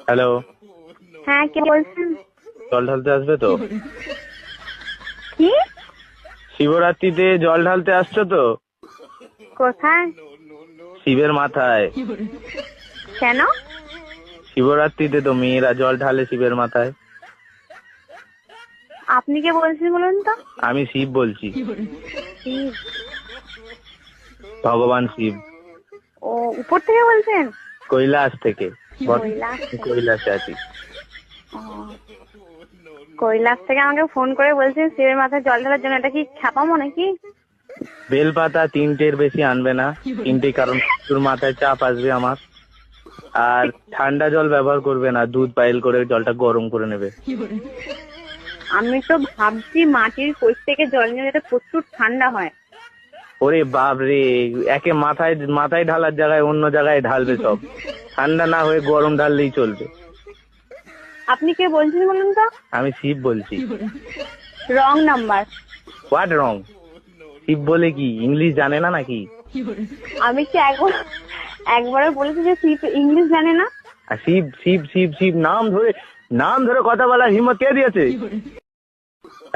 Hello, হ্যাঁ, কে বলছেন? জল ঢালতে আসবে তো? কি? শিবরাত্রিতে জল ঢালতে আসছো তো? কোথায়? শিবের মাথায়। কেন? শিবরাত্রিতে তো মেয়েরা জল ঢালে শিবের মাথায়। আপনি কে বলছেন বলুন তো? আমি শিব বলছি, শিব? ভগবান শিব। ও, উপর থেকে বলছেন? কৈলাস থেকে। কৈলাস থেকে? কৈলাসে আছি। ও, কৈলাস থেকে আমাকে ফোন করে বলছেন শিবের মাথায় জল ঢালার জন্য। এটা কি খ্যাপামো নাকি? বেলপাতা 3টের বেশি আনবে না। 3টে, কারণ তোর মাথায় চাপ আসবে আমার। আর ঠান্ডা জল ব্যবহার করবে না, দুধ পাইল করে জলটা গরম করে নেবে। আমি তো ভাবছি মাটির কোষ থেকে জল নিয়ে যেতে প্রচুর ঠান্ডা হয়। ওরে বাপ রে, একে মাথায় মাথায় ঢালার জায়গায় অন্য জায়গায় ঢালবে সব। ঠান্ডা না হয়ে গরম ঢাললেই চলবে। আপনি কে বলছেন বলুন তো? আমি শিব বলছি। Wrong number. What wrong? Shiv বলে কি ইংলিশ জানে না নাকি? আমি কি একবারও বলেছি যে শিব ইংলিশ জানে না? আর শিব শিব শিব শিব নাম ধরে কথা বলার হিম্মত কে দিয়েছে?